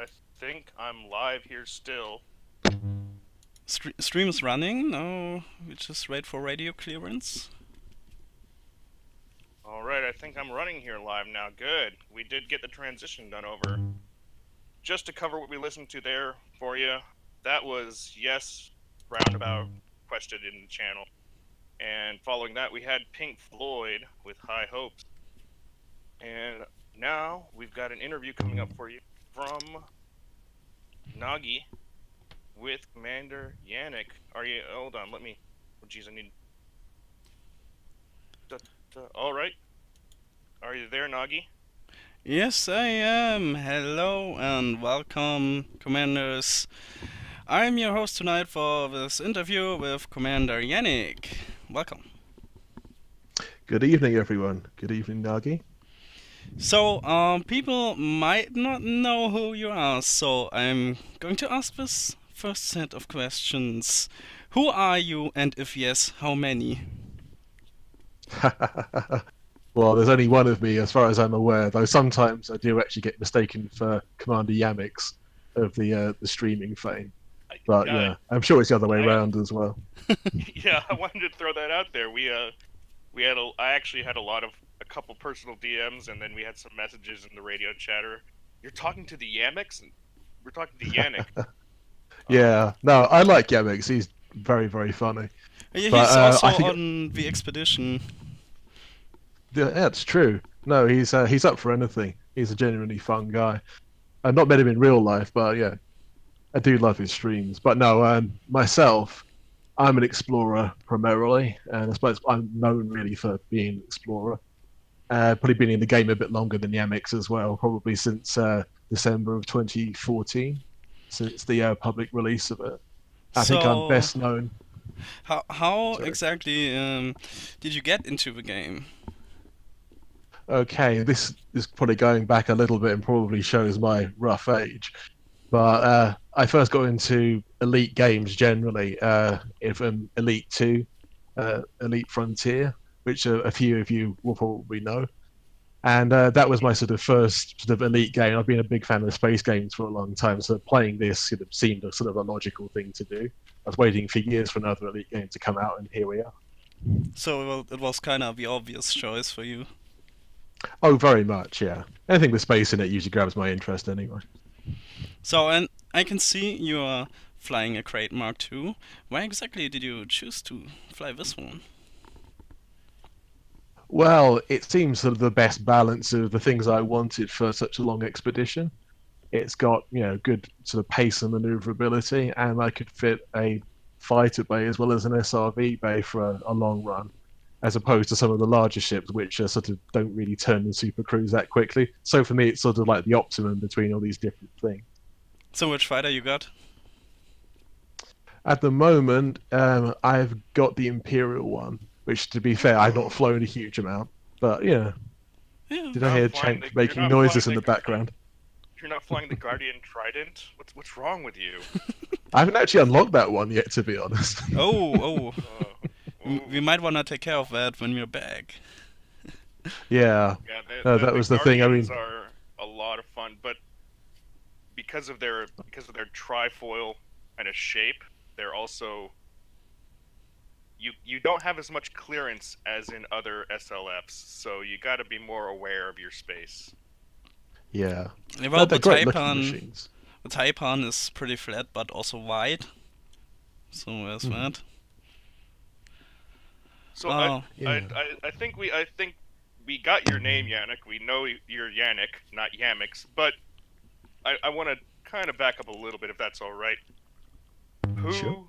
I think I'm live here still. Stream is running. No, we just wait for radio clearance. Alright, I think I'm running here live now. Good. We did get the transition done over. Just to cover what we listened to there for you, that was Yes Roundabout requested in the channel. And following that, we had Pink Floyd with High Hopes. And now we've got an interview coming up for you from Nagi with Commander Yanick. Are you? Hold on, let me. Oh, jeez, I need. All right. Are you there, Nagi? Yes, I am. Hello and welcome, Commanders. I'm your host tonight for this interview with Commander Yanick. Welcome. Good evening, everyone. Good evening, Nagi. So, people might not know who you are, so I'm going to ask this first set of questions. Who are you, and if yes, how many? Well, there's only one of me, as far as I'm aware. Though sometimes I do actually get mistaken for Commander Yamix of the streaming fame. But yeah, I'm sure it's the other way around as well. Yeah, I wanted to throw that out there. I actually had a couple personal DMs, and then we had some messages in the radio chatter. You're talking to the Yamix, and we're talking to Yanick. Yeah, no, I like Yamix. He's very, very funny. Yeah, But, he's also I think on the expedition. Yeah, that's true. No, he's up for anything. He's a genuinely fun guy. I've not met him in real life, but yeah, I do love his streams. But no, myself, I'm an explorer primarily, and I suppose I'm known really for being an explorer. Probably been in the game a bit longer than Yamix as well, probably since December of 2014, since the public release of it. I think I'm best known. How Sorry. exactly did you get into the game? Okay, this is probably going back a little bit and probably shows my rough age. But I first got into Elite games generally, from Elite 2, Elite Frontier, which a few of you will probably know. And that was my sort of first sort of Elite game. I've been a big fan of space games for a long time, so playing this sort of seemed a sort of a logical thing to do. I was waiting for years for another Elite game to come out, and here we are. So it was kind of the obvious choice for you. Oh, very much, yeah. Anything with space in it usually grabs my interest anyway. So, and I can see you are flying a Crate Mark II. Why exactly did you choose to fly this one? Well, it seems sort of the best balance of the things I wanted for such a long expedition. It's got, good sort of pace and maneuverability, and I could fit a fighter bay as well as an SRV bay for a long run, as opposed to some of the larger ships, which sort of don't really turn and super cruise that quickly. So for me, it's sort of like the optimum between all these different things. So which fighter you got? At the moment, I've got the Imperial one, which, to be fair, I've not flown a huge amount. But, yeah. Did I hear Chankk making noises in the background? You're not flying the Guardian Trident? What's wrong with you? I haven't actually unlocked that one yet, to be honest. Oh. We might want to take care of that when we're back. Yeah. That was the thing. I mean, are a lot of fun, but because of their trifoil kind of shape, they're also you don't have as much clearance as in other SLFs, so you got to be more aware of your space. Yeah. Well, they're great looking machines. The Taipan is pretty flat, but also wide. So there's that. So I think we got your name, Yanick. We know you're Yanick, not Yamix. But I want to kind of back up a little bit, if that's all right. Who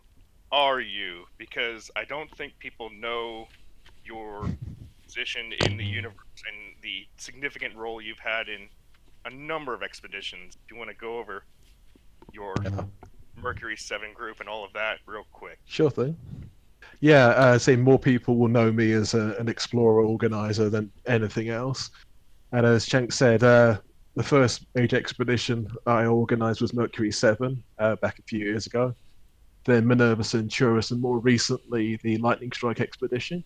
are you? Because I don't think people know your position in the universe and the significant role you've had in a number of expeditions. Do you want to go over your Mercury 7 group and all of that real quick? Sure thing. Yeah, say more people will know me as an explorer organizer than anything else. And as Chankk said, the first major expedition I organized was Mercury 7 back a few years ago. Then Minerva, Centarus, and more recently the Lightning Strike expedition.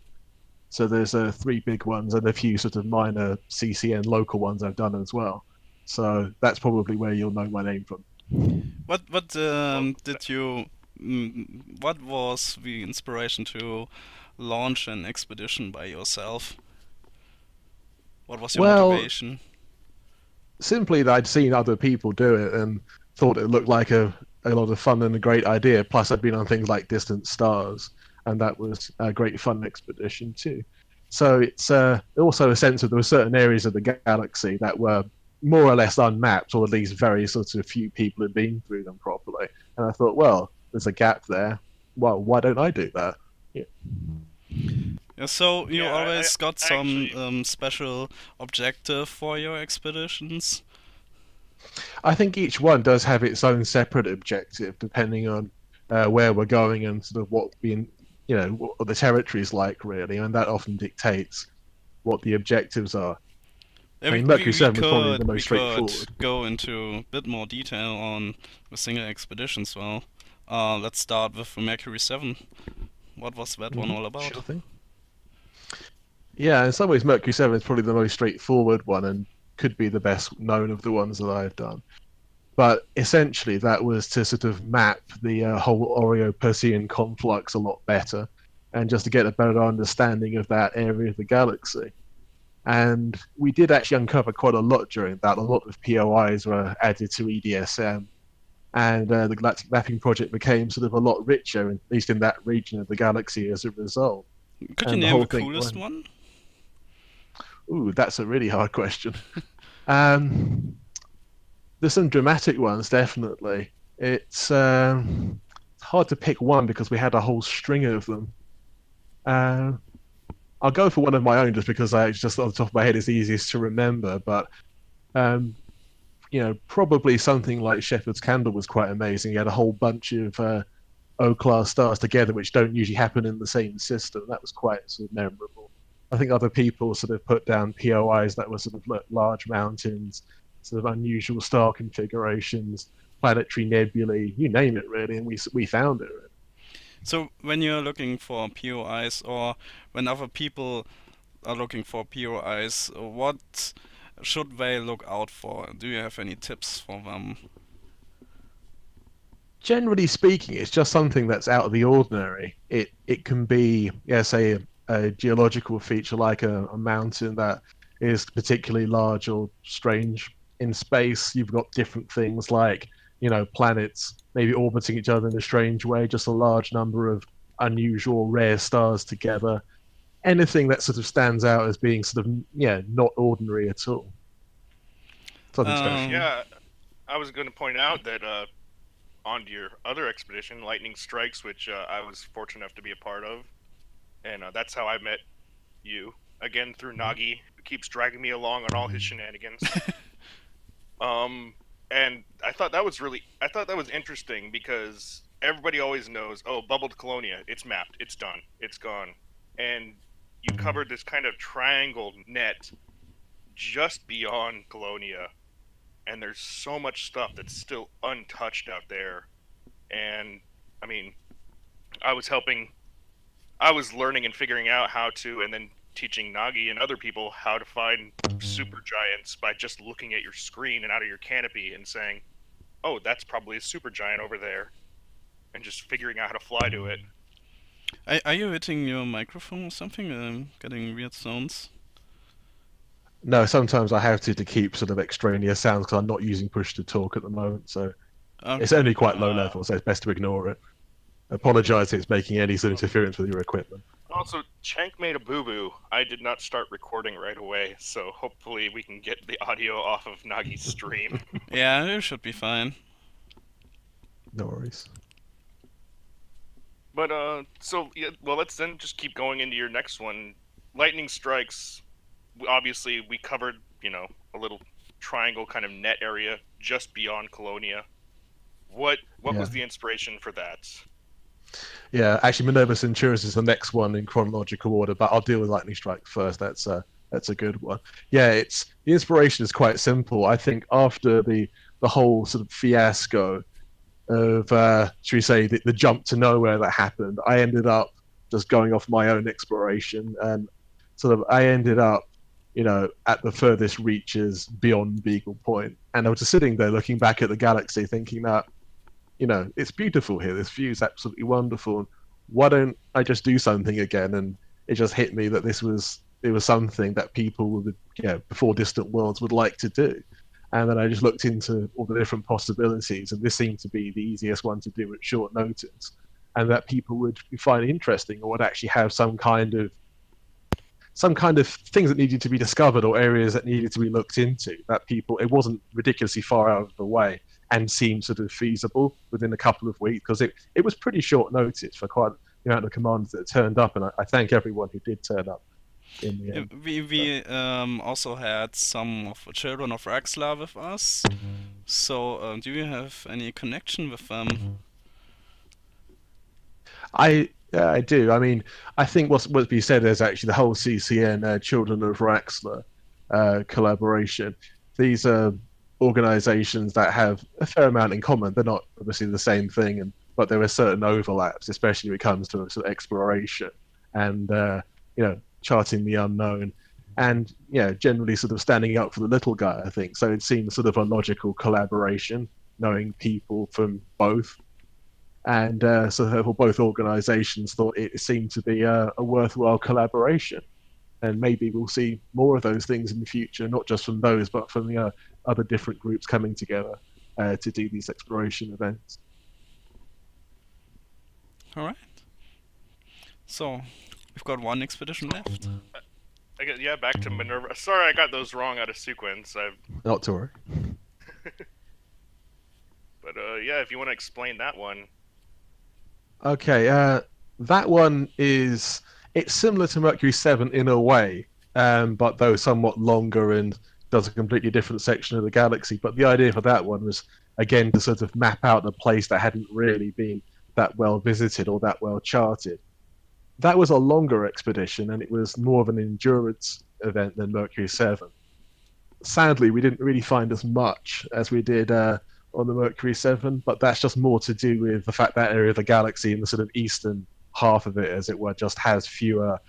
So there's 3 big ones and a few sort of minor CCN local ones I've done as well. So that's probably where you'll know my name from. What did you? What was the inspiration to launch an expedition by yourself? What was your motivation? Simply that I'd seen other people do it and thought it looked like a lot of fun and a great idea. Plus, I'd been on things like Distant Stars, and that was a great fun expedition too. So it's also a sense of there were certain areas of the galaxy that were more or less unmapped, or at least very sort of few people had been through them properly. And I thought, well, there's a gap there. Well, why don't I do that? Yeah. Yeah, so you always got some actually, special objective for your expeditions? I think each one does have its own separate objective, depending on where we're going and sort of what what the territory's like, really, and that often dictates what the objectives are. Yeah, I mean, Mercury 7 was probably the most we straightforward. could go into a bit more detail on the single expeditions. Well, let's start with the Mercury 7. What was that one all about? Sure thing. Yeah, in some ways, Mercury 7 is probably the most straightforward one and could be the best known of the ones that I've done. But essentially, that was to sort of map the whole Oreo-Persean conflux a lot better, and just to get a better understanding of that area of the galaxy. And we did actually uncover quite a lot during that. A lot of POIs were added to EDSM, and the Galactic Mapping Project became sort of a lot richer, at least in that region of the galaxy, as a result. Could you name the coolest one? Ooh, that's a really hard question. There's some dramatic ones, definitely. It's hard to pick one because we had a whole string of them. I'll go for one of my own just because just on the top of my head it's easiest to remember. But probably something like Shepherd's Candle was quite amazing. You had a whole bunch of O-class stars together, which don't usually happen in the same system. That was quite sort of memorable. I think other people sort of put down POIs that were sort of large mountains, sort of unusual star configurations, planetary nebulae, you name it really, and we found it. So when you're looking for POIs, or when other people are looking for POIs, what should they look out for? Do you have any tips for them? Generally speaking, it's just something that's out of the ordinary. It can be, say, a geological feature like a mountain that is particularly large or strange in space. You've got different things like, planets maybe orbiting each other in a strange way, just a large number of unusual rare stars together. Anything that sort of stands out as being sort of, not ordinary at all. Something special. Yeah, I was going to point out that on your other expedition, Lightning Strikes, which I was fortunate enough to be a part of, and that's how I met you, again through Nagi, who keeps dragging me along on all his shenanigans. And I thought that was interesting because everybody always knows, oh, Bubbled Colonia, it's mapped, it's done, it's gone. And you covered this kind of triangle net just beyond Colonia, and there's so much stuff that's still untouched out there. And I mean, I was learning and figuring out how to, and then teaching Nagi and other people how to find supergiants by just looking at your screen and out of your canopy and saying, oh, that's probably a supergiant over there, and just figuring out how to fly to it. Are you hitting your microphone or something? Getting weird sounds? No, sometimes I have to keep sort of extraneous sounds because I'm not using push to talk at the moment, so it's only quite low level, so it's best to ignore it. Apologise if it's making any sort of interference with your equipment. Also, Chankk made a boo-boo. I did not start recording right away, so hopefully we can get the audio off of Nagi's stream. Yeah, it should be fine. No worries. But, well, let's then just keep going into your next one. Lightning Strikes, obviously we covered, a little triangle kind of net area just beyond Colonia. What was the inspiration for that? Yeah, actually, Minevera Centarus is the next one in chronological order, but I'll deal with Lightning Strike first. That's a good one. Yeah, the inspiration is quite simple. I think after the whole sort of fiasco of, should we say, the jump to nowhere that happened, I ended up just going off my own exploration, and sort of I ended up, at the furthest reaches beyond Beagle Point. And I was just sitting there looking back at the galaxy, thinking that, it's beautiful here. This view is absolutely wonderful. Why don't I just do something again? And it just hit me that it was something that people would, before distant worlds would like to do. And then I just looked into all the different possibilities, and this seemed to be the easiest one to do at short notice, and that people would find interesting or would actually have some kind of things that needed to be discovered or areas that needed to be looked into. That it wasn't ridiculously far out of the way and seemed sort of feasible within a couple of weeks, because it was pretty short notice for quite the amount of commanders that turned up, and I thank everyone who did turn up. We also had some of the children of Raxlar with us. So, do you have any connection with them? I do. I mean, I think what's be said is actually the whole CCN Children of Raxlar collaboration. These are organizations that have a fair amount in common. They're not obviously the same thing, but there are certain overlaps, especially when it comes to sort of exploration and charting the unknown, and generally sort of standing up for the little guy, I think. So it seems sort of a logical collaboration, knowing people from both, and so therefore both organizations thought it seemed to be a worthwhile collaboration, and maybe we'll see more of those things in the future, not just from those, but from the other different groups coming together to do these exploration events. All right. So we've got one expedition left. Back to Minevera. Sorry, I got those wrong out of sequence. Not to worry. But if you want to explain that one. Okay, that one it's similar to Mercury 7 in a way, but though somewhat longer and does a completely different section of the galaxy. But the idea for that one was, again, to sort of map out a place that hadn't really been that well visited or that well charted. That was a longer expedition, and it was more of an endurance event than Mercury 7. Sadly, we didn't really find as much as we did on the Mercury 7, but that's just more to do with the fact that area of the galaxy in the sort of eastern half of it, as it were, just has fewer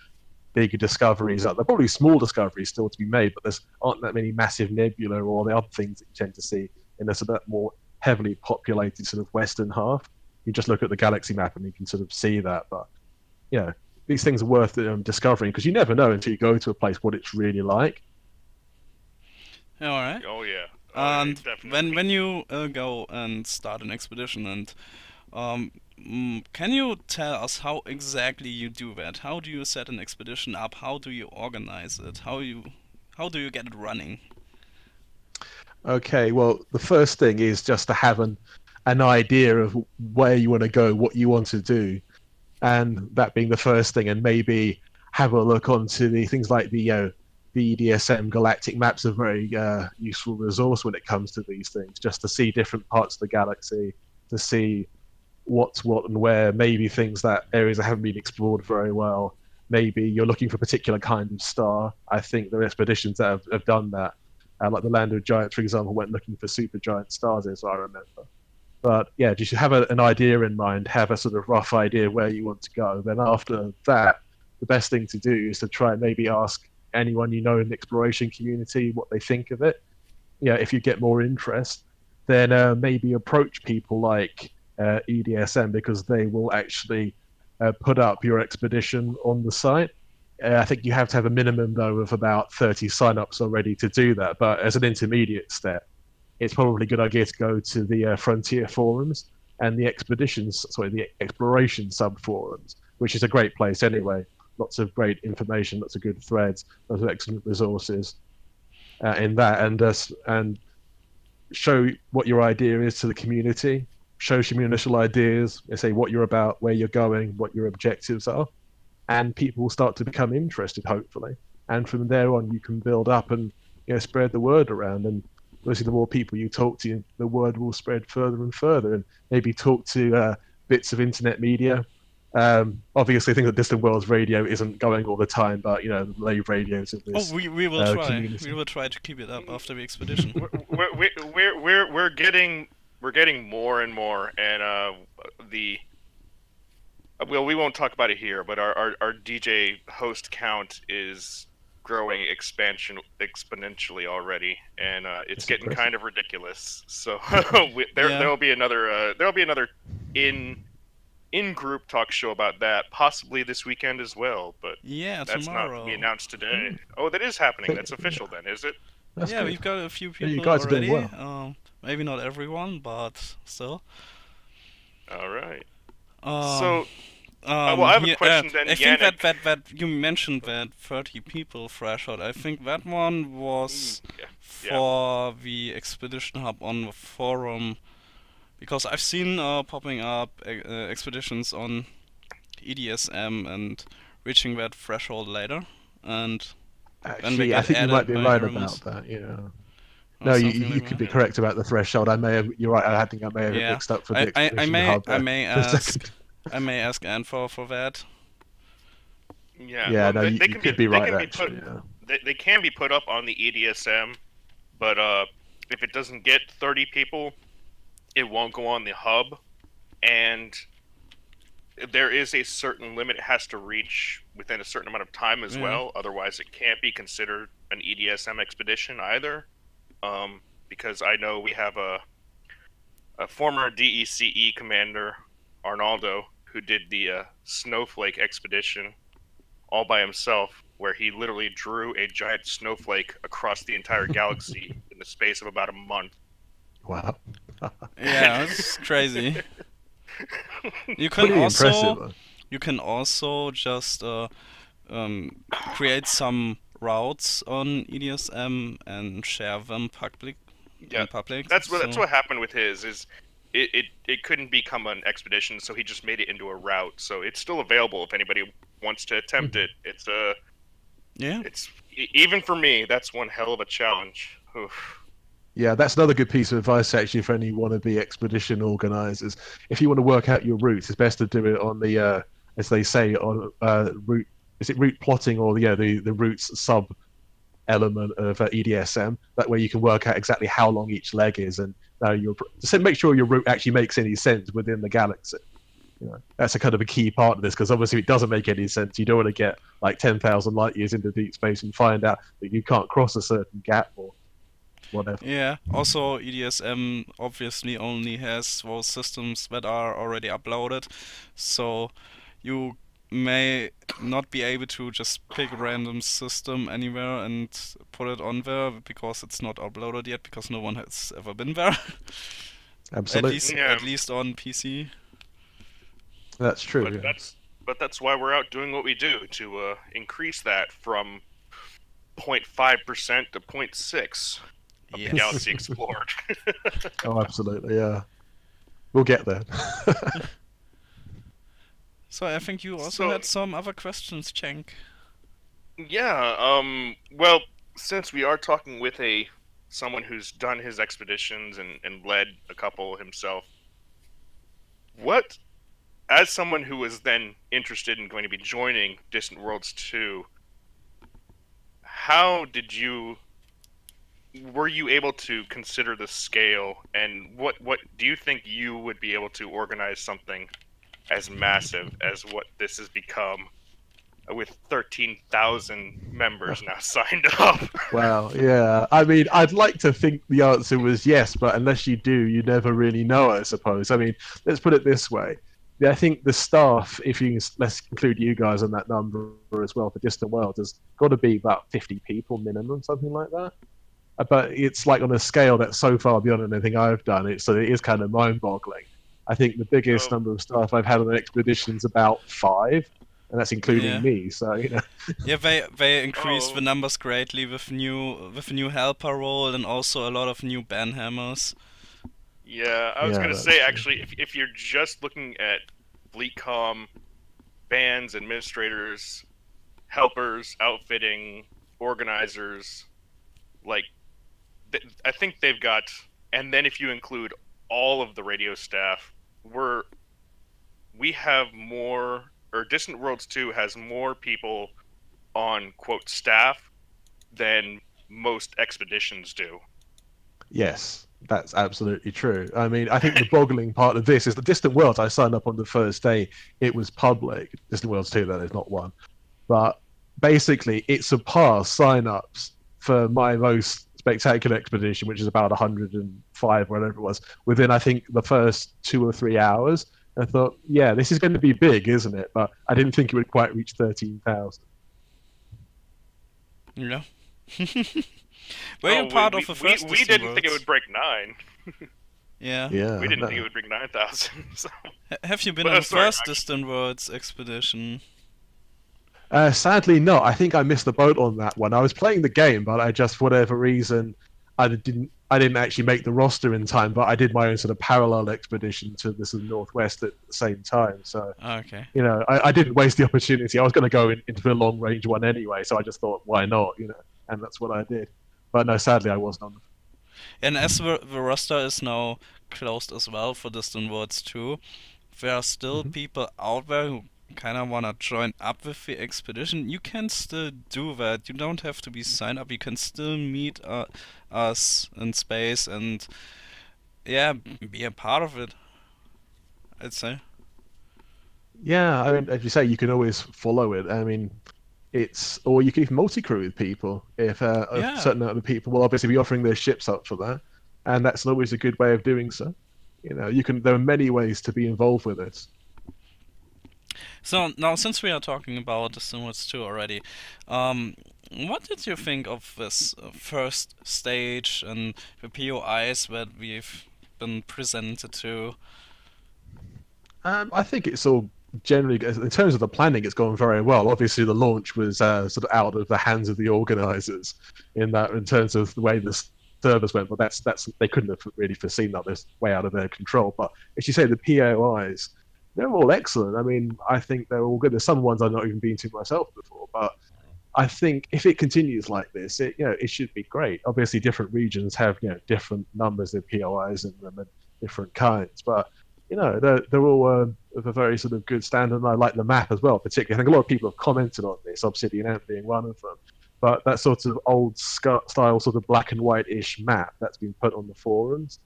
big discoveries. There are probably small discoveries still to be made, but there aren't that many massive nebula or the other things that you tend to see in a sort of more heavily populated sort of western half. You just look at the galaxy map and you can sort of see that, but these things are worth discovering, because you never know until you go to a place what it's really like. All right. Oh yeah. And definitely. when you go and start an expedition, and can you tell us how exactly you do that? How do you set an expedition up? How do you organize it? How do you get it running? Okay, well, the first thing is just to have an idea of where you want to go, what you want to do, and that being the first thing, and maybe have a look onto the things like the EDSM galactic maps are a very useful resource when it comes to these things, just to see different parts of the galaxy, to see what's what and where, maybe areas that haven't been explored very well. Maybe you're looking for a particular kind of star. I think there are expeditions that have done that. Like the Land of Giants, for example, went looking for supergiant stars, as I remember. But yeah, just have an idea in mind, have a sort of rough idea where you want to go. Then after that, the best thing to do is to try and maybe ask anyone you know in the exploration community what they think of it. If you get more interest, then maybe approach people like EDSM, because they will actually put up your expedition on the site. I think you have to have a minimum, though, of about 30 sign-ups already to do that. But as an intermediate step, it's probably a good idea to go to the Frontier forums and the exploration sub-forums, which is a great place anyway. Lots of great information, lots of good threads, lots of excellent resources in that, and show what your idea is to the community, show some initial ideas, say what you're about, where you're going, what your objectives are, and people will start to become interested, hopefully. And from there on, you can build up and spread the word around. And obviously, the more people you talk to, the word will spread further and further. And maybe talk to bits of internet media. Obviously, I think that Distant Worlds Radio isn't going all the time, but the live radios of this. Oh, we will try. Community. We will try to keep it up after the expedition. we're getting more and more, and we won't talk about it here, but our DJ host count is growing exponentially already, and it's getting impressive. kind of ridiculous. So there'll be another in-group talk show about that, possibly this weekend as well. But Yeah, that's tomorrow. not to be announced today. Oh, that is happening. That's official then, is it? That's yeah, good. we've got a few Yeah, you people guys are already. doing well. Maybe not everyone, but still. All right. So, well, I have a question then, I think Yanick. that you mentioned that 30 people threshold. I think that one was for the Expedition Hub on the forum, because I've seen popping up expeditions on EDSM and reaching that threshold later, and Actually, I think you might be right about that. Yeah. No, you could be correct about the threshold. You're right. I think I may have it mixed up for the Expedition Hub. I may ask Anne for that. Yeah. Yeah, well, no, you could be right. Actually, they can be put up on the EDSM, but if it doesn't get 30 people, it won't go on the hub, and there is a certain limit it has to reach within a certain amount of time as well. Otherwise, it can't be considered an EDSM expedition either. Because I know we have a former DECE commander, Arnaldo, who did the snowflake expedition all by himself, where he literally drew a giant snowflake across the entire galaxy in the space of about a month. Wow. Yeah, that's crazy. You can also just create some routes on EDSM and share them public. Yeah, that's what happened with his. Is it couldn't become an expedition, so he just made it into a route. So it's still available if anybody wants to attempt it. It's it's even for me, that's one hell of a challenge. Oof. Yeah, that's another good piece of advice actually for any wannabe expedition organizers. If you want to work out your routes, it's best to do it on the, as they say, on route. Is it route plotting or the routes sub element of EDSM? That way you can work out exactly how long each leg is, and make sure your route actually makes any sense within the galaxy. That's a kind of a key part of this, because obviously if it doesn't make any sense, you don't want to get like 10,000 light years into deep space and find out that you can't cross a certain gap or whatever. Yeah, also EDSM obviously only has those systems that are already uploaded, so you may not be able to just pick a random system anywhere and put it on there because it's not uploaded yet, because no one has ever been there. Absolutely. At least on PC. That's true. But that's why we're out doing what we do, to increase that from 0.5% to 0.6 of the galaxy explored. Oh, absolutely, yeah. We'll get there. So I think you also had some other questions, Chankk. Yeah, well, since we are talking with someone who's done his expeditions and led a couple himself, as someone who was then interested in going to be joining Distant Worlds 2, were you able to consider the scale, and what do you think you would be able to organize something as massive as what this has become, with 13,000 members now signed up? Well, yeah. I mean, I'd like to think the answer was yes, but unless you do, you never really know, I suppose. I mean, let's put it this way. I think the staff, let's include you guys on that number as well for Distant Worlds, has got to be about 50 people minimum, something like that. But it's like on a scale that's so far beyond anything I've done, so it is kind of mind-boggling. I think the biggest number of staff I've had on an expedition is about 5, and that's including me. So Yeah, they increased the numbers greatly with new helper role and also a lot of new banhammers. Yeah, I was gonna say actually, if you're just looking at FleetCom, bands, administrators, helpers, outfitting, organizers, like I think they've got, and then if you include all of the radio staff, we have more, or Distant Worlds 2 has more people on quote staff than most expeditions do. Yes, that's absolutely true. I mean, I think the boggling part of this is the Distant Worlds. I signed up on the first day. It was public. Distant Worlds 2, that is not one. But basically it surpassed sign-ups for my most spectacular expedition, which is about 105, whatever it was, within I think the first 2 or 3 hours. I thought, yeah, this is going to be big, isn't it? But I didn't think it would quite reach 13,000. Yeah. Were you part of the first? We didn't think it would break 9. Yeah. Yeah. We didn't think it would break 9,000. So. Have you been on the first Distant Worlds expedition? Sadly not. I think I missed the boat on that one. I was playing the game, but I just, for whatever reason, I didn't actually make the roster in time, but I did my own sort of parallel expedition to the sort of Northwest at the same time. So, okay. You know, I didn't waste the opportunity. I was going to go into the long range one anyway, so I just thought, why not? You know, and that's what I did. But no, sadly, I wasn't on. And as the roster is now closed as well for Distant Worlds 2, there are still people out there who kind of want to join up with the expedition. You can still do that. You don't have to be signed up. You can still meet us in space and, yeah, be a part of it, I'd say. Yeah, I mean, as you say, you can always follow it. I mean, or you can even multi-crew with people if a certain amount of people will obviously be offering their ships up for that, and that's always a good way of doing so. You know, there are many ways to be involved with it. So now, since we are talking about Distant Worlds 2 already, what did you think of this first stage and the POIs that we've been presented to? I think it's all generally, in terms of the planning, it's gone very well. Obviously, the launch was sort of out of the hands of the organisers in terms of the way the servers went. But that's they couldn't have really foreseen that. This way out of their control. But as you say, the POIs, they're all excellent. I mean, I think they're all good. There's some ones I've not even been to myself before, but I think if it continues like this, it should be great. Obviously, different regions have different numbers of POIs in them and different kinds, but they're all of a very sort of good standard. And I like the map as well, particularly. I think a lot of people have commented on this, Obsidian Ant being one of them. But that sort of old style, sort of black and white-ish map that's been put on the forums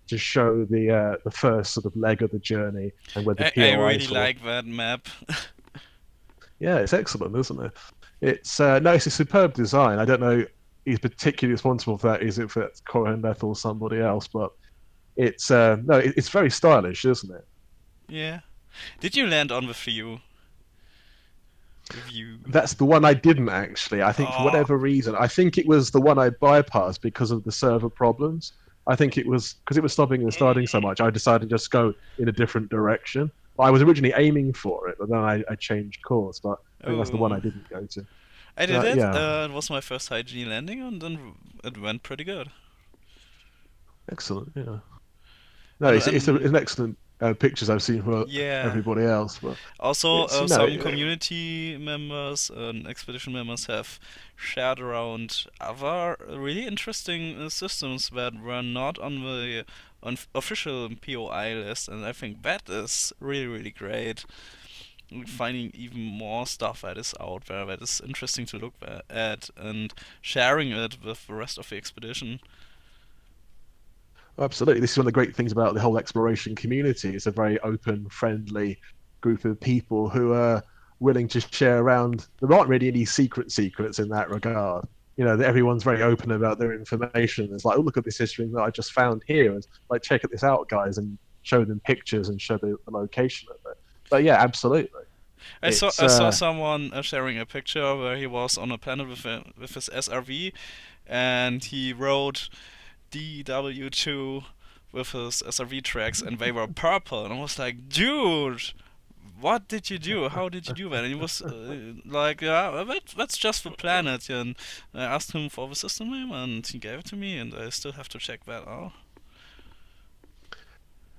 to show the first sort of leg of the journey and where the POIs I really like that map. Yeah, it's excellent, isn't it? It's a superb design. I don't know he's particularly responsible for that. Is it for Coroneth or somebody else? But it's it's very stylish, isn't it? Yeah. Did you land on the view? That's the one I didn't actually. I think for whatever reason, I think it was the one I bypassed because of the server problems. I think it was because it was stopping and starting so much. I decided to just go in a different direction. I was originally aiming for it, but then I changed course. But I think that's the one I didn't go to. I did it. Yeah. It was my first IG landing, and then it went pretty good. Excellent. Yeah. No, it's an excellent pictures I've seen from everybody else. But also, some community members and expedition members have shared around other really interesting systems that were not on the official POI list, and I think that is really, really great. Finding even more stuff that is out there that is interesting to look at and sharing it with the rest of the expedition. Absolutely. This is one of the great things about the whole exploration community. It's a very open, friendly group of people who are willing to share around. There aren't really any secrets in that regard. Everyone's very open about their information. It's like, oh, look at this history that I just found here. And like, check this out, guys, and show them pictures and show the location of it. But yeah, absolutely. I saw someone sharing a picture where he was on a planet with his SRV, and he wrote DW2 with his SRV tracks, and they were purple. And I was like, dude, what did you do? How did you do that? And he was like, yeah, that's just the planet. And I asked him for the system name, and he gave it to me, and I still have to check that out.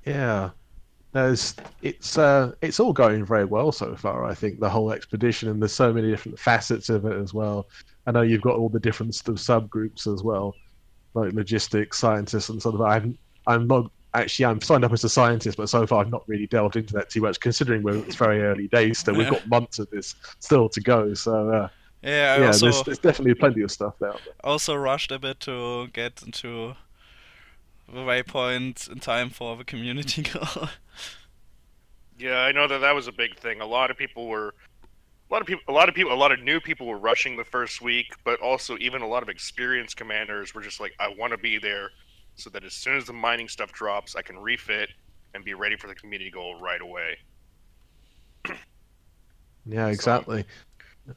Yeah. It's all going very well so far. I think the whole expedition, and there's so many different facets of it as well. I know you've got all the different subgroups as well, like logistics, scientists, and sort of. I'm signed up as a scientist, but so far I've not really delved into that too much, considering it's very early days still. We've got months of this still to go, so there's definitely plenty of stuff out there. Also rushed a bit to get into the waypoint in time for the community goal. Yeah, I know that was a big thing. A lot of people were a lot of new people were rushing the first week, but also even a lot of experienced commanders were just like, I want to be there, so that as soon as the mining stuff drops, I can refit and be ready for the community goal right away. Yeah, exactly. So,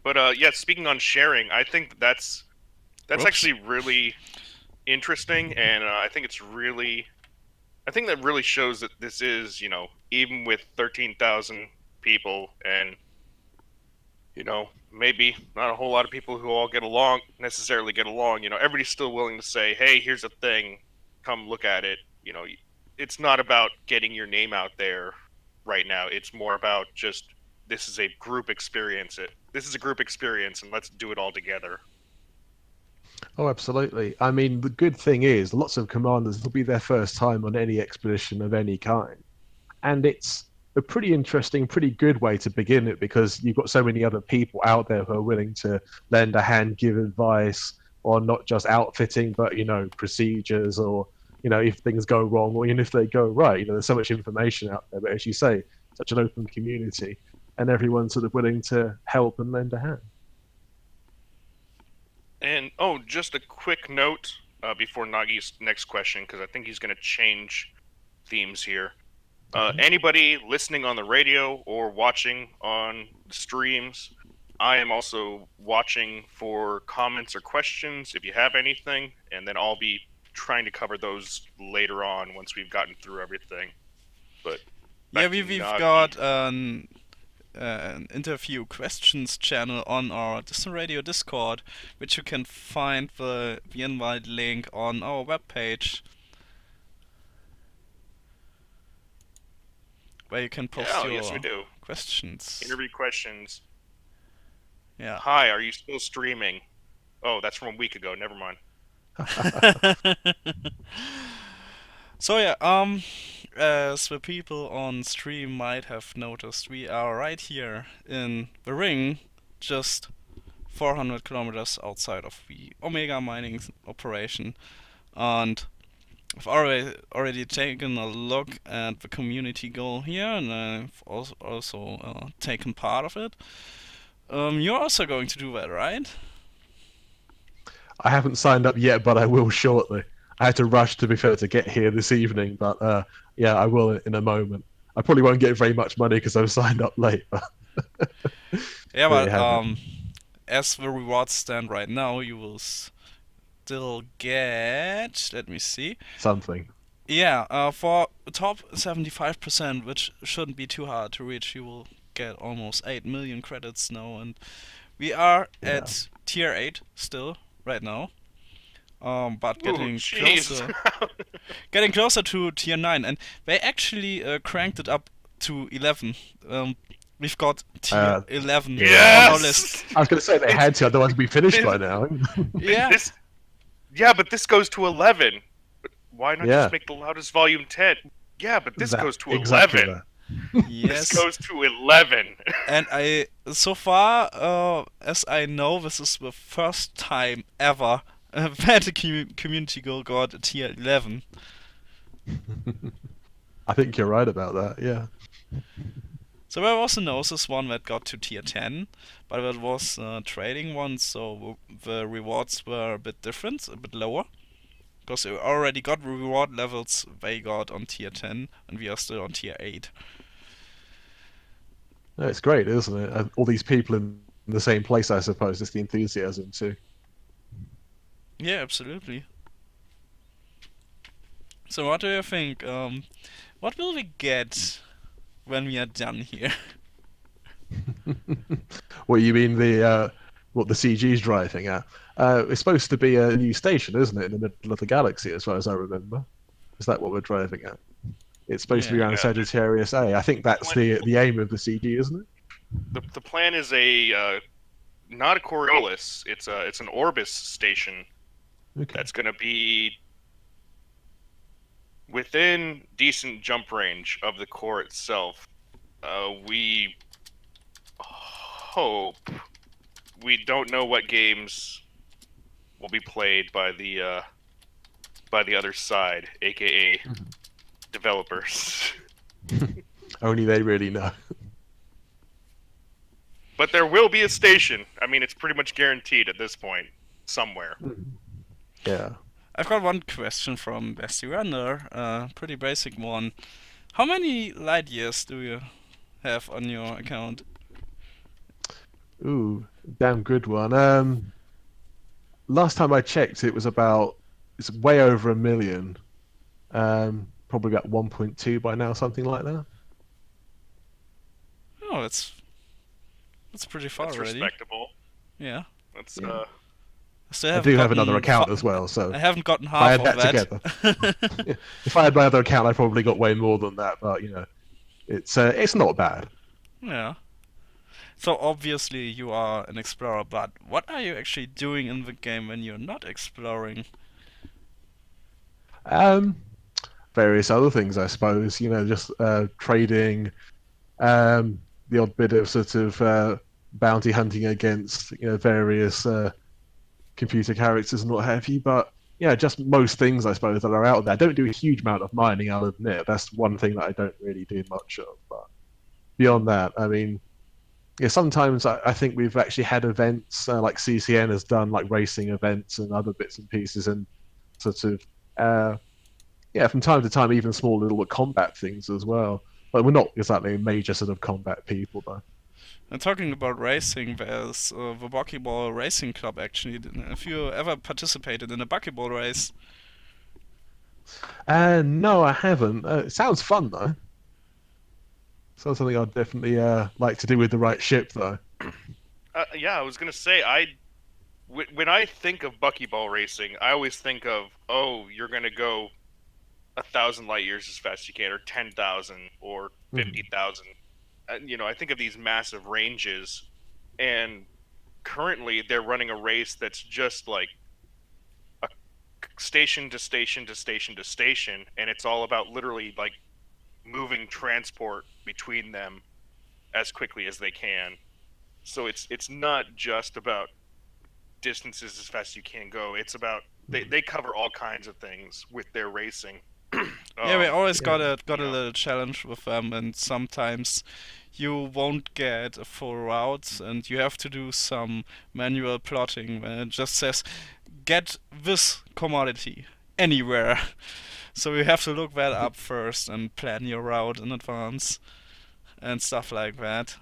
but yeah, speaking on sharing, I think that's actually really interesting, and I think that really shows that this is, you know, even with 13,000 people and, you know, maybe not a whole lot of people who all necessarily get along, you know, everybody's still willing to say, hey, here's a thing, come look at it. You know, it's not about getting your name out there right now. It's more about just, this is a group experience. This is a group experience, and let's do it all together. Oh, absolutely. I mean, the good thing is, lots of commanders, it'll be their first time on any expedition of any kind. And it's a pretty interesting, pretty good way to begin it, because you've got so many other people out there who are willing to lend a hand, give advice on not just outfitting, but, you know, procedures, or, you know, if things go wrong, or even if they go right. You know, there's so much information out there, but as you say, such an open community, and everyone's sort of willing to help and lend a hand. And, oh, just a quick note before Nagi's next question, because I think he's going to change themes here. Anybody listening on the radio or watching on streams, I am also watching for comments or questions if you have anything, and then I'll be trying to cover those later on once we've gotten through everything. But yeah, we've got an interview questions channel on our Radio Discord, which you can find the invite link on our webpage, where you can post your questions. Interview questions. Yeah. Hi, are you still streaming? Oh, that's from a week ago. Never mind. So yeah, as the people on stream might have noticed, we are right here in the ring, just 400 kilometers outside of the Omega mining operation, and I've already taken a look at the community goal here, and I've also taken part of it. You're also going to do that, right? I haven't signed up yet, but I will shortly. I had to rush, to be fair, to get here this evening, but yeah, I will in a moment. I probably won't get very much money because I've signed up late. But yeah, but as the rewards stand right now, you will still get, let me see, something. Yeah, for the top 75%, which shouldn't be too hard to reach, you will get almost 8 million credits now, and we are at tier 8 still right now. But getting closer to tier 9, and they actually cranked it up to 11. We've got tier 11 on our list. I was going to say they had to, otherwise we'd be finished by now. Yeah, but this goes to 11. But why not just make the loudest volume 10? Yeah, but this goes to 11. Yes. This goes to 11. And so far, as I know, this is the first time ever that a community goal got a tier 11. I think you're right about that, yeah. So there was a Gnosis one that got to tier 10, but that was a trading one, so the rewards were a bit different, a bit lower. Because we already got the reward levels they got on tier 10, and we are still on tier 8. No, it's great, isn't it? All these people in the same place, I suppose. It's the enthusiasm too. Yeah, absolutely. So what do you think? What will we get when we are done here? What you mean what the CG's driving at? It's supposed to be a new station, isn't it, in the middle of the galaxy, as far as I remember? Is that what we're driving at? It's supposed to be around Sagittarius A. I think that's the aim of the CG, isn't it? The plan is not a Coriolis. It's an Orbis station. Okay. That's going to be within decent jump range of the core itself. We hope. We don't know what games will be played by the other side, aka developers. Only they really know. But there will be a station. I mean, it's pretty much guaranteed at this point, somewhere. Yeah. I've got one question from Bestie Runner, pretty basic one. How many light years do you have on your account? Ooh, damn good one. Last time I checked, it's way over 1 million. Probably about 1.2 by now, something like that. Oh, that's pretty far That's already. respectable. Yeah. That's Yeah. So I do have another account as well, so I haven't gotten if I half had of that together. If I had my other account, I probably got way more than that. But it's not bad. Yeah. So obviously you are an explorer, but what are you actually doing in the game when you're not exploring? Various other things, I suppose. Just trading, the odd bit of sort of bounty hunting against various computer characters and what have you. But yeah, just most things I suppose that are out there. I don't do a huge amount of mining, I'll admit. That's one thing that I don't really do much of. But beyond that, I mean, yeah, sometimes I think we've actually had events like CCN has done like racing events and other bits and pieces and sort of yeah, from time to time even small little combat things as well. But we're not exactly major sort of combat people though. And talking about racing, there's the Buckyball Racing Club actually. Have you ever participated in a Buckyball race? No, I haven't. It sounds fun though. Sounds something I'd definitely like to do with the right ship though. Yeah, I was gonna say when I think of buckyball racing, I always think of, oh, you're gonna go 1,000 light years as fast as you can, or 10,000, or 50,000. I think of these massive ranges, and currently they're running a race that's just like a station to station to station to station, and it's all about literally like moving transport between them as quickly as they can. So it's not just about distances as fast as you can go. It's about they cover all kinds of things with their racing. Yeah, we always got a little challenge with them, and sometimes you won't get a full route, and you have to do some manual plotting when it just says, get this commodity anywhere. So you have to look that up first and plan your route in advance and stuff like that.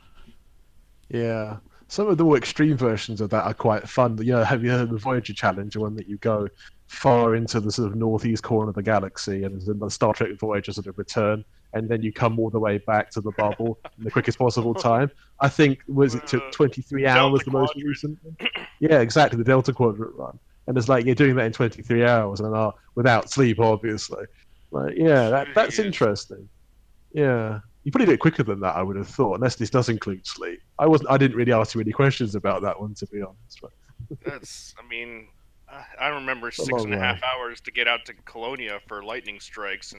Yeah. Some of the more extreme versions of that are quite fun. Have you heard of the Voyager Challenge, the one that you go far into the sort of northeast corner of the galaxy, and in the Star Trek Voyager sort of return, and then you come all the way back to the bubble in the quickest possible time? I think it took 23 hours the most recent. Yeah, exactly, the Delta Quadrant run. And it's like you're doing that in 23 hours and without sleep, obviously. Like, yeah, that's interesting. Yeah. You probably do it quicker than that, I would have thought, unless this does include sleep. I didn't really ask you any questions about that one, to be honest. I remember 6.5 hours to get out to Colonia for lightning strikes,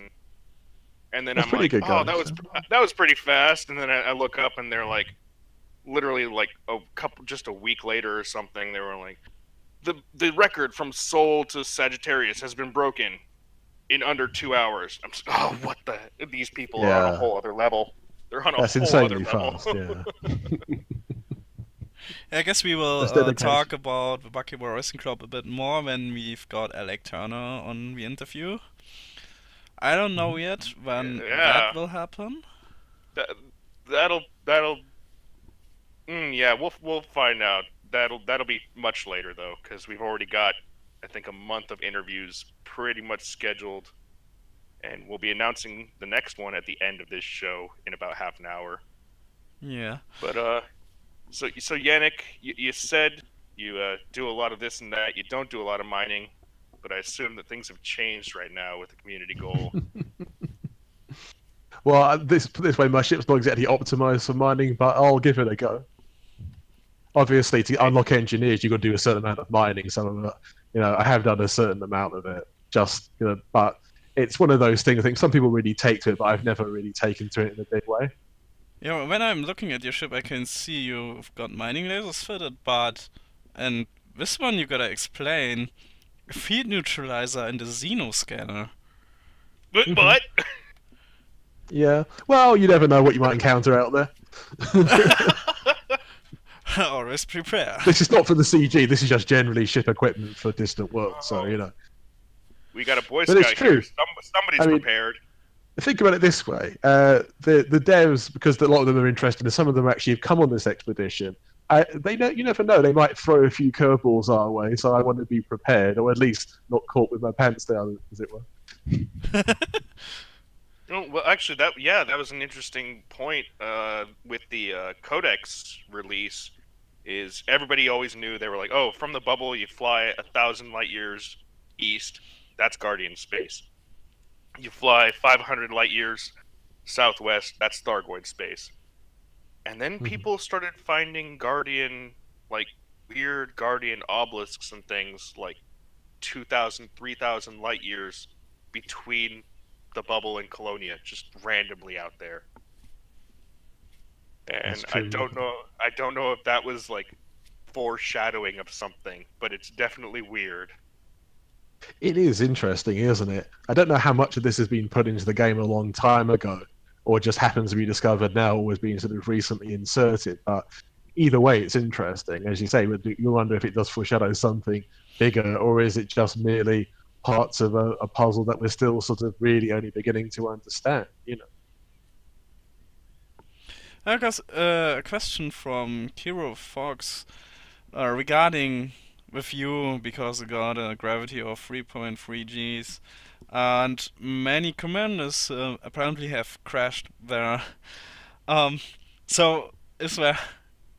and then I'm like, oh, that was pretty fast. And then I look up and they're like, literally like just a week later or something, they were like, the record from Sol to Sagittarius has been broken in under 2 hours. I'm just, oh, what the? These people are on a whole other level. They're on a whole other level. Fast, yeah. I guess we will talk about the Buckyball Racing Club a bit more when we've got Alec Turner on the interview. I don't know yet when that will happen. We'll find out. That'll be much later though, because we've already got, I think, a month of interviews pretty much scheduled, and we'll be announcing the next one at the end of this show in about half an hour. Yeah. But so Yanick, you said you do a lot of this and that. You don't do a lot of mining, but I assume that things have changed right now with the community goal. Well, this way, my ship's not exactly optimized for mining, but I'll give it a go. Obviously, to unlock engineers, you've got to do a certain amount of mining. Some of it, I have done a certain amount of it. But it's one of those things. I think some people really take to it, but I've never really taken to it in a big way. Yeah, when I'm looking at your ship, I can see you've got mining lasers fitted, and this one you gotta explain. A field neutralizer and a xenoscanner. But yeah, well, you never know what you might encounter out there. Always prepare. This is not for the CG. This is just generally ship equipment for distant worlds. So we got a Boy But it's Scout true. here. Somebody's prepared. Think about it this way: the devs, because a lot of them are interested, and some of them actually have come on this expedition. You never know; they might throw a few curveballs our way. So I want to be prepared, or at least not caught with my pants down, as it were. Oh, well, actually, that was an interesting point. With the Codex release, is everybody always knew they were like, oh, from the bubble you fly 1,000 light years east. That's Guardian space. You fly 500 light years southwest, that's Thargoid space. And then people started finding Guardian, like, weird Guardian obelisks and things, like 2,000, 3,000 light years between the bubble and Colonia, just randomly out there. And I don't know if that was, like, foreshadowing of something, but it's definitely weird. It is interesting, isn't it? I don't know how much of this has been put into the game a long time ago, or just happens to be discovered now, or has been sort of recently inserted. But either way, it's interesting. As you say, you wonder if it does foreshadow something bigger, or is it just merely parts of a puzzle that we're still sort of really only beginning to understand, I guess a question from Kiro Fox regarding with you, because it got a gravity of 3.3 Gs, and many commanders apparently have crashed there. So, is there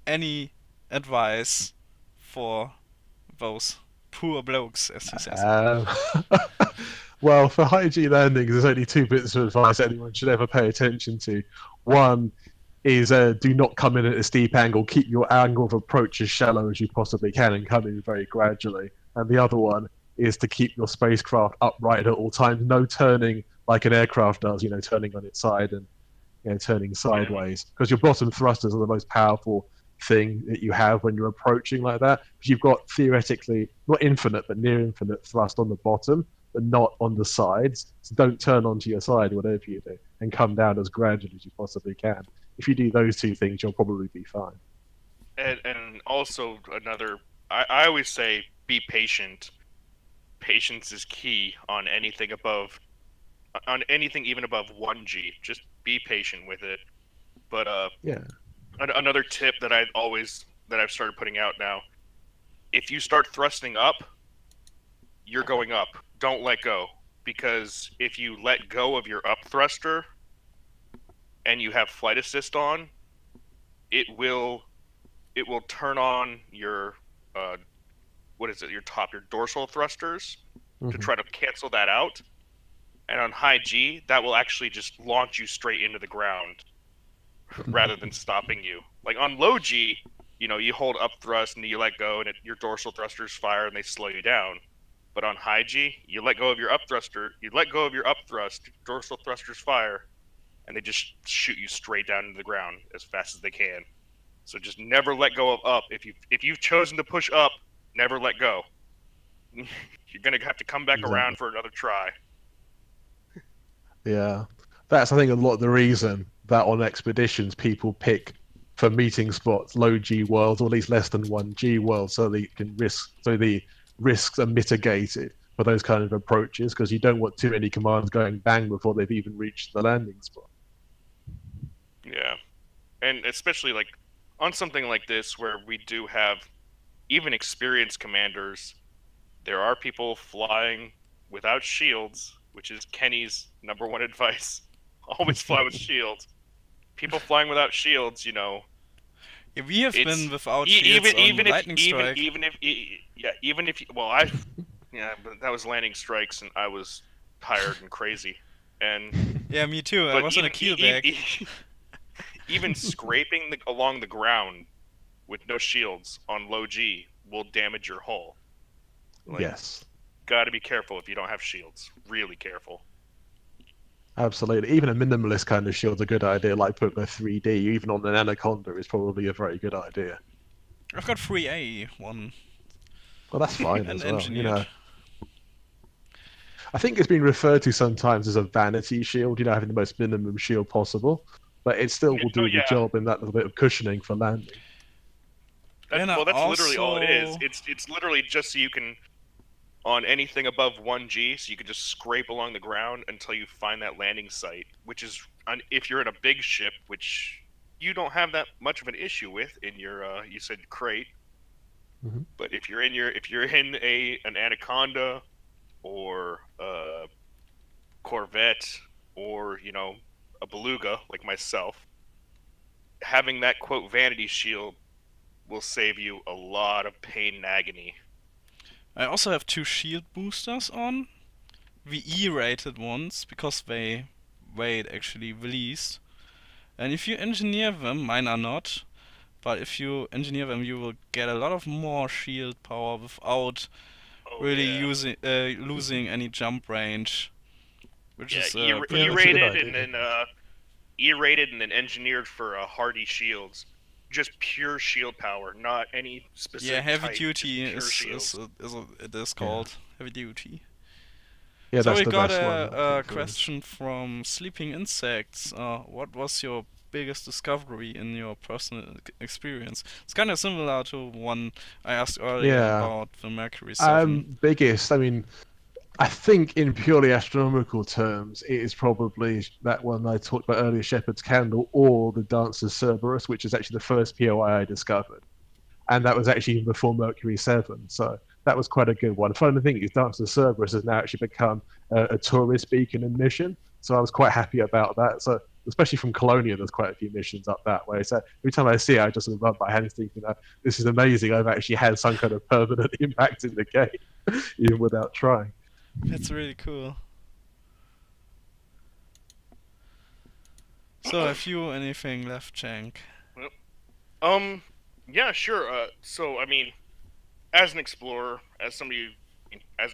any advice for those poor blokes, as he says? Well, for high G landings, there's only two bits of advice anyone should ever pay attention to. One is do not come in at a steep angle. Keep your angle of approach as shallow as you possibly can and come in very gradually. And the other one is to keep your spacecraft upright at all times. No turning like an aircraft does, turning on its side and turning sideways. Because your bottom thrusters are the most powerful thing that you have when you're approaching like that. Because you've got theoretically, not infinite, but near infinite thrust on the bottom, but not on the sides. So don't turn onto your side, whatever you do, and come down as gradually as you possibly can. If you do those two things, you'll probably be fine. And also I always say, be patient. Patience is key on anything even above 1G. Just be patient with it. But another tip that I've started putting out now: if you start thrusting up, you're going up. Don't let go, because if you let go of your up thruster and you have flight assist on, it will turn on your your dorsal thrusters to try to cancel that out. And on high G, that will actually just launch you straight into the ground rather than stopping you. Like on low G, you hold up thrust and you let go, and your dorsal thrusters fire and they slow you down. But on high G, you let go of your up thruster, dorsal thrusters fire, and they just shoot you straight down into the ground as fast as they can. So just never let go of up. If you've chosen to push up, never let go. You're gonna have to come back around for another try. Yeah, that's I think a lot of the reason that on expeditions people pick for meeting spots low G worlds, or at least less than 1G worlds, so the risks are mitigated for those kind of approaches, because you don't want too many commands going bang before they've even reached the landing spot. Yeah, and especially like on something like this where we do have even experienced commanders, there are people flying without shields, which is Kenny's #1 advice. Always fly with shields. People flying without shields, Yeah, we have been without shields on lightning strike. But that was landing strikes, and I was tired and crazy. And yeah, me too. I was on a keelback. Even scraping along the ground with no shields on low G will damage your hull. Yes. Got to be careful if you don't have shields. Really careful. Absolutely. Even a minimalist kind of shield's a good idea, like putting a 3D, even on an Anaconda, is probably a very good idea. I've got 3A one. Well, that's fine as well. Engineered. I think it's been referred to sometimes as a vanity shield, having the most minimum shield possible, but it still will do the job in that little bit of cushioning for landing. Well, that's literally all it is. also... It's literally just so you can, on anything above 1G, so you can just scrape along the ground until you find that landing site, which is, if you're in a big ship, which you don't have that much of an issue with in your, you said crate, but if you're in an Anaconda, or a Corvette, or, you know, a Beluga, like myself, having that, quote, vanity shield will save you a lot of pain and agony. I also have 2 shield boosters on. VE rated ones, because they wait actually released. And if you engineer them, mine are not, but if you engineer them you will get a lot of more shield power without losing any jump range. Which is E-rated and then E-rated and then engineered for hardy shields. Just pure shield power, not any specific heavy type, duty is called heavy duty. Yeah, so that's we the got best a one. question from Sleeping Insects. What was your biggest discovery in your personal experience? It's kind of similar to one I asked earlier about the Mercury 7. Biggest, I mean, I think in purely astronomical terms, it is probably that one I talked about earlier, Shepherd's Candle, or the Dancer Cerberus, which is actually the first POI I discovered. And that was actually even before Mercury 7, so that was quite a good one. Funny thing is, Dancer Cerberus has now actually become a tourist beacon and mission, so I was quite happy about that. So, especially from Colonia, there's quite a few missions up that way. So every time I see it, I just sort of rub my hands thinking, this is amazing. I've actually had some kind of permanent impact in the game, even without trying. That's really cool. So, have you anything left, Chankk? Yeah, sure. So, I mean, as an explorer, as an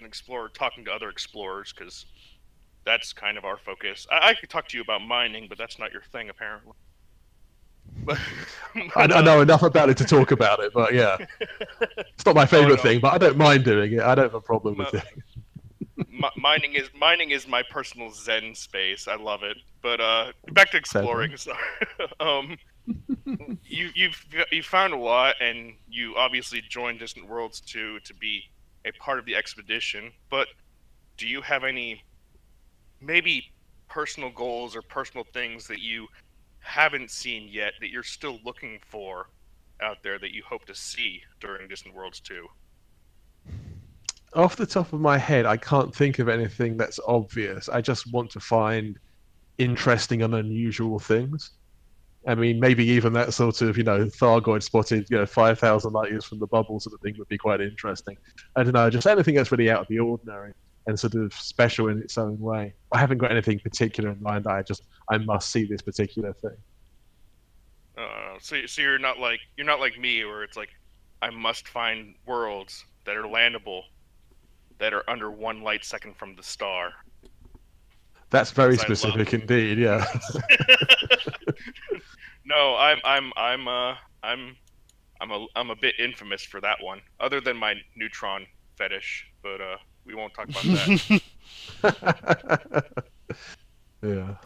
explorer talking to other explorers, because that's kind of our focus. I could talk to you about mining, but that's not your thing, apparently. I know enough about it to talk about it, but yeah. It's not my favorite thing, but I don't mind doing it. I don't have a problem with it. Mining is my personal zen space. I love it. But back to exploring. So, you found a lot, and you obviously joined Distant Worlds to be a part of the expedition. But do you have any maybe personal goals or personal things that you haven't seen yet that you're still looking for out there that you hope to see during Distant Worlds 2? Off the top of my head, I can't think of anything that's obvious. I just want to find interesting and unusual things. I mean, maybe even that sort of, Thargoid spotted, 5,000 light years from the bubble sort of thing would be quite interesting. I don't know, just anything that's really out of the ordinary and sort of special in its own way. I haven't got anything particular in mind that I must see this particular thing. So you're not like me, where it's like, I must find worlds that are landable, that are under 1 light second from the star. That's very specific indeed, yeah. No, I'm a bit infamous for that one. Other than my neutron fetish, but we won't talk about that. Yeah.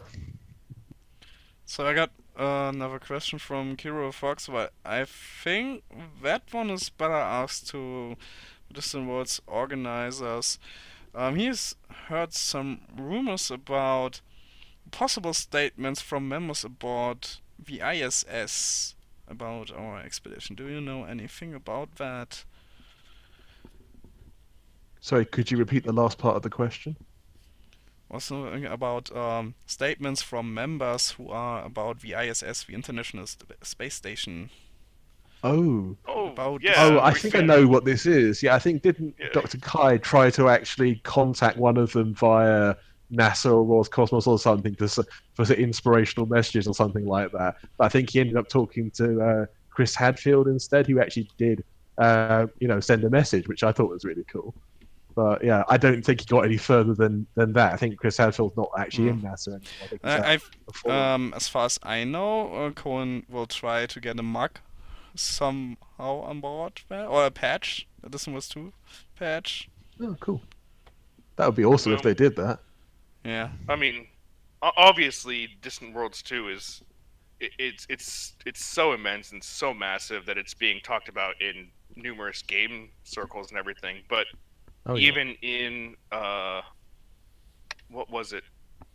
So I got another question from Kiro Fox, but I think that one is better asked to Distant Worlds organizers. He's heard some rumors about possible statements from members aboard the ISS about our expedition. Do you know anything about that? Sorry, could you repeat the last part of the question? Also about statements from members who are about the ISS, the International Space Station. I think I know what this is. Yeah, I think didn't Dr. Kai try to actually contact one of them via NASA or Roscosmos or something for inspirational messages or something like that. But I think he ended up talking to Chris Hadfield instead, who actually did, send a message, which I thought was really cool. But yeah, I don't think he got any further than that. I think Chris Hadfield's not actually in NASA anymore. As far as I know, Cohen will try to get a mug somehow on board there, or a patch. This one was 2 patch. Oh, cool. That would be awesome if they did that. Yeah. I mean, obviously, Distant Worlds 2 is it's so immense and so massive that it's being talked about in numerous game circles and everything. But even in what was it?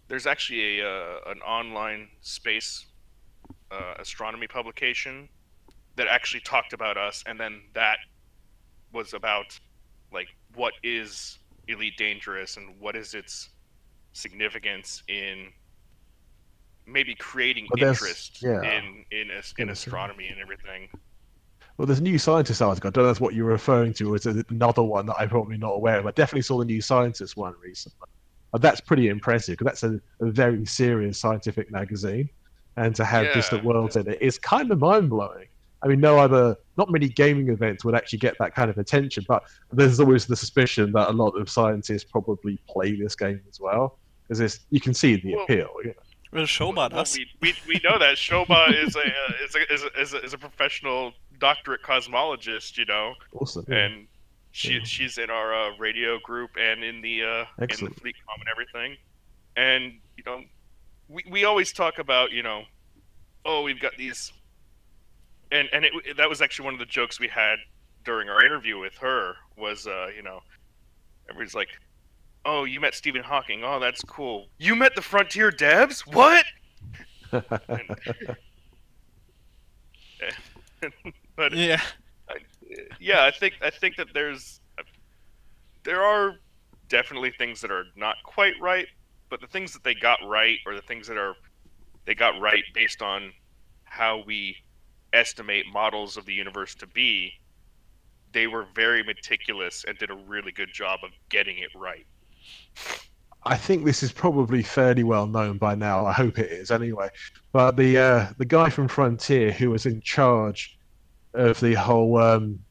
There's actually an online space astronomy publication that actually talked about us, and then that was about like what is Elite Dangerous and what is its significance in maybe creating interest in astronomy and everything. Well, there's a New Scientist article. I don't know if that's what you're referring to, or it's another one that I'm probably not aware of. I definitely saw the New Scientist one recently. That's pretty impressive because that's a very serious scientific magazine, and to have Distant Worlds in it is kind of mind-blowing. I mean, not many gaming events would actually get that kind of attention, but there's always the suspicion that a lot of scientists probably play this game as well, because you can see the appeal. You know? Well, Shoba does. We know that Shoba is a professional doctorate cosmologist, you know. Awesome. Yeah. And she's in our radio group and in the fleet comm and everything. And you know, we always talk about, you know, oh, we've got these, and that was actually one of the jokes we had during our interview with her was you know, everybody's like, oh, you met Stephen Hawking. Oh, that's cool. You met the Frontier devs? What? But yeah, I think that there are definitely things that are not quite right, but the things that they got right, or the things that they got right based on how we estimate models of the universe to be, they were very meticulous and did a really good job of getting it right. I think this is probably fairly well known by now. I hope it is anyway. But the guy from Frontier who was in charge of the whole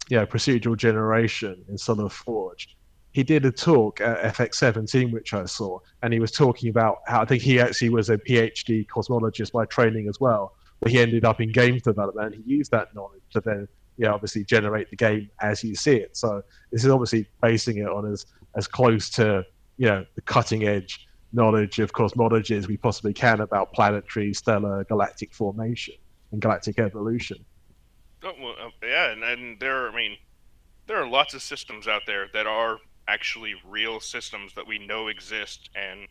procedural generation in Son of Forge, he did a talk at FX17, which I saw, and he was talking about how I think he actually was a PhD cosmologist by training as well, but he ended up in games development, and he used that knowledge to then obviously generate the game as you see it. So this is obviously basing it on as close to the cutting edge knowledge of cosmology as we possibly can about planetary, stellar, galactic formation and galactic evolution. Oh, well, yeah, and there are lots of systems out there that are actually real systems that we know exist and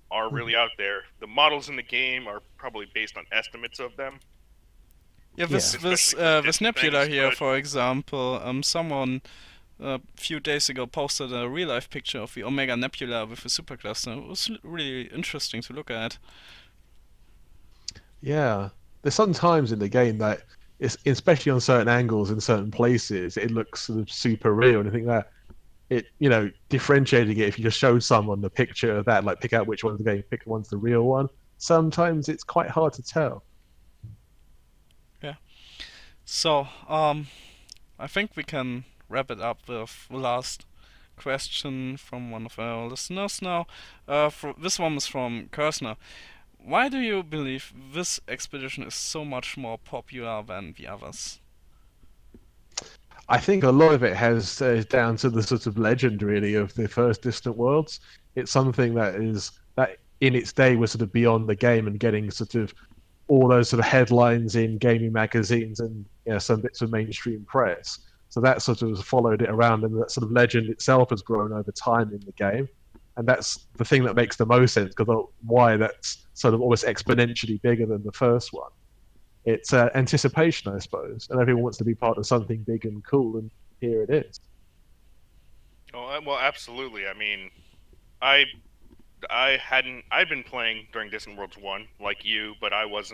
are really out there. The models in the game are probably based on estimates of them. Yeah, this Nebula here, for example, someone a few days ago posted a real-life picture of the Omega Nebula with a supercluster. It was really interesting to look at. Yeah, there's some times in the game that, especially on certain angles in certain places, it looks sort of super real, and I think that differentiating it, if you just show someone the picture of that, like pick out which one's the game, pick one's the real one, sometimes it's quite hard to tell. Yeah. So, I think we can wrap it up with the last question from one of our listeners now. This one is from Kersner. Why do you believe this expedition is so much more popular than the others? I think a lot of it has down to the sort of legend, really, of the first Distant Worlds. It's something that in its day was sort of beyond the game and getting sort of all those sort of headlines in gaming magazines and some bits of mainstream press. So that sort of followed it around, and that sort of legend itself has grown over time in the game. And that's the thing that makes the most sense, because why that's sort of almost exponentially bigger than the first one. It's anticipation, I suppose, and everyone wants to be part of something big and cool, and here it is. Oh, well, absolutely. I mean, I'd been playing during Distant Worlds 1, like you, but I was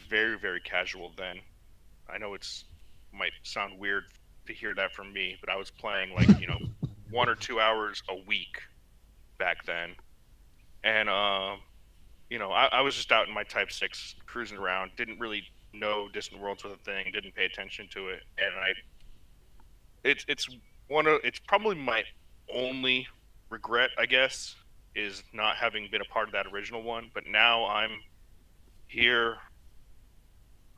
very, very casual then. I know might sound weird to hear that from me, but I was playing 1 or 2 hours a week back then. And I was just out in my Type 6 cruising around, didn't really know Distant Worlds was a thing, didn't pay attention to it, and it's probably my only regret, I guess, is not having been a part of that original one. But now I'm here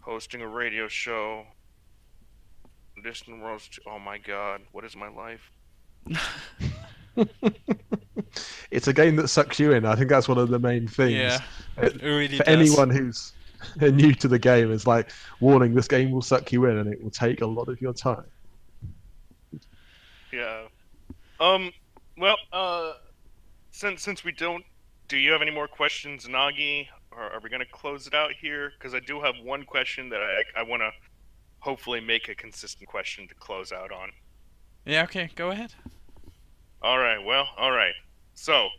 hosting a radio show, Distant Worlds 2. Oh my god, what is my life? It's a game that sucks you in. I think that's one of the main things. Yeah, it really for does. anyone who's new to the game, it's like, warning, this game will suck you in and it will take a lot of your time. Yeah. Well, since we don't, do you have any more questions, Nagi? Or are we gonna close it out here? Because I do have one question that I want to hopefully make a consistent question to close out on. Yeah, okay, go ahead. All right. Well, all right. So,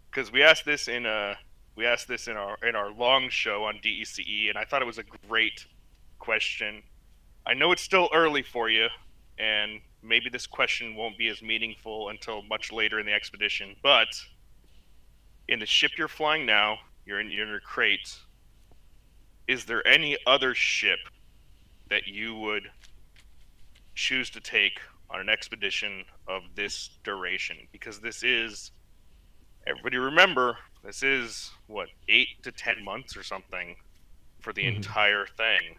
because we asked this in our long show on DECE, and I thought it was a great question. I know it's still early for you, and maybe this question won't be as meaningful until much later in the expedition, but in the ship you're flying now, you're in your crate, is there any other ship that you would choose to take on an expedition of this duration? Because this is, everybody remember, this is, what, 8 to 10 months or something for the entire thing.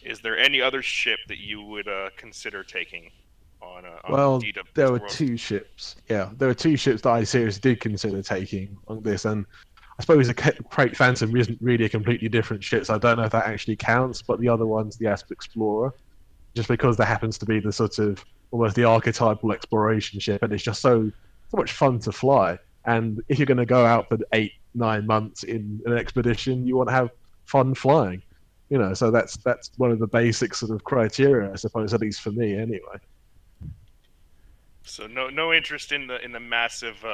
Is there any other ship that you would consider taking on Well, DW? there were two ships. Yeah, there were two ships that I seriously did consider taking on this, and I suppose the Crate Phantom isn't really a completely different ship, so I don't know if that actually counts, but the other one's the Asp Explorer, just because there happens to be the sort of, almost the archetypal exploration ship, and it's just so much fun to fly. And if you're going to go out for 8-9 months in an expedition, you want to have fun flying. You know, so that's one of the basic sort of criteria, I suppose, at least for me, anyway. So no interest in the massive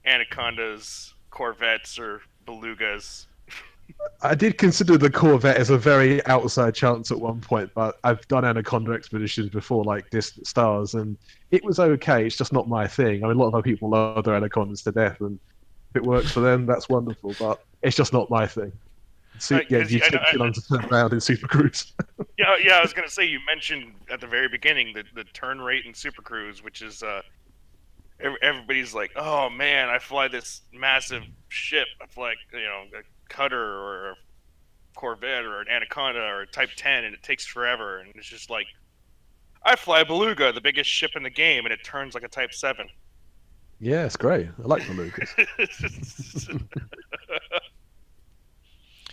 Anacondas, Corvettes, or Belugas. I did consider the Corvette as a very outside chance at one point, but I've done Anaconda expeditions before, like Distant Stars, and it was okay. It's just not my thing. I mean, a lot of other people love their Anacondas to death, and if it works for them, that's wonderful. But it's just not my thing. You take too long to turn around in Super Cruise. Yeah. I was gonna say, you mentioned at the very beginning the turn rate in Super Cruise, which is everybody's like, oh man, I fly this massive ship. I fly, a cutter or a Corvette or an Anaconda or a Type 10, and it takes forever. And it's just like, I fly a Beluga, the biggest ship in the game, and it turns like a Type 7. Yeah, it's great. I like Belugas.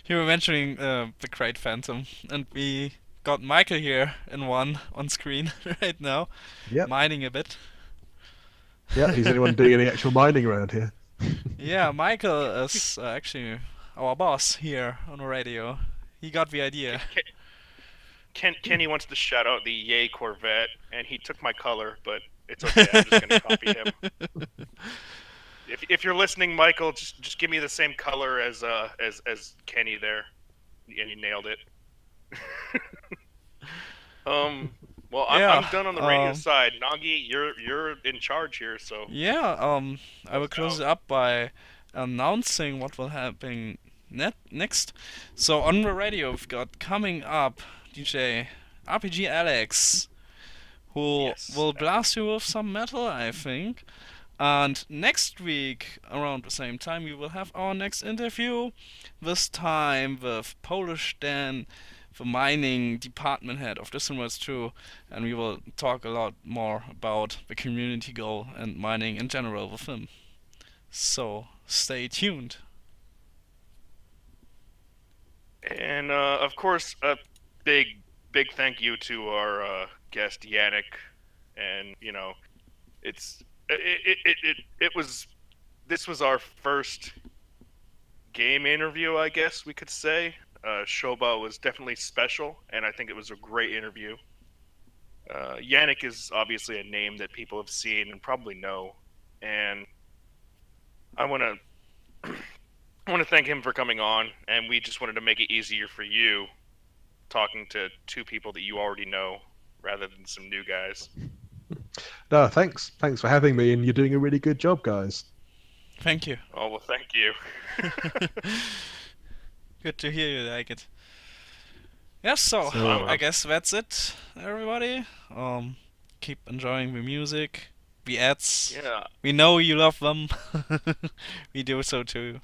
You were mentioning the Crate Phantom, and we got Michael here in one on screen right now, mining a bit. Yeah, he's anyone doing any actual mining around here? Yeah, Michael is actually our boss here on the radio. He got the idea. Kenny wants to shout out the Yay Corvette, and he took my color, but it's okay. I'm just gonna copy him. If you're listening, Michael, just give me the same color as Kenny there, and you nailed it. Well, I'm done on the radio side. Nagi, you're in charge here, so. Yeah, I will close it up by announcing what will happen next. So on the radio, we've got coming up DJ RPG Alex, who will blast you with some metal, I think. And next week, around the same time, we will have our next interview. This time with Polish Dan, the mining department head of Distant 2, and we will talk a lot more about the community goal and mining in general with him. So stay tuned. And of course, a big thank you to our guest Yanick, and this was our first game interview, I guess we could say. Shoba was definitely special, and I think it was a great interview. Yanick is obviously a name that people have seen and probably know, and I want to thank him for coming on, and we just wanted to make it easier for you talking to two people that you already know rather than some new guys. No, thanks for having me, and you're doing a really good job, guys. Thank you. Oh, well, thank you. Good to hear you like it. Yes, so I guess that's it, everybody. Keep enjoying the music, the ads. Yeah. We know you love them. We do so too.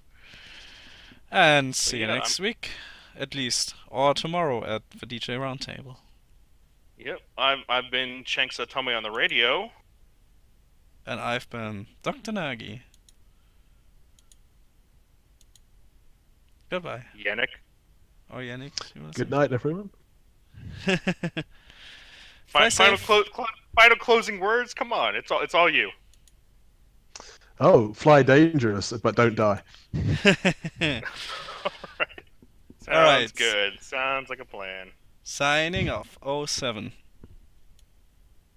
And see you next week, at least, or tomorrow at the DJ Roundtable. Yep, I've been Chankk Satome on the radio. And I've been Dr. Nagi. Goodbye. Yanick. or Yanick, you want to Good night, everyone. say? Fly Final safe. final closing words. Come on, it's all you. Oh, fly dangerous, but don't die. All right. Sounds Alright. good. Sounds like a plan. Signing off. 07.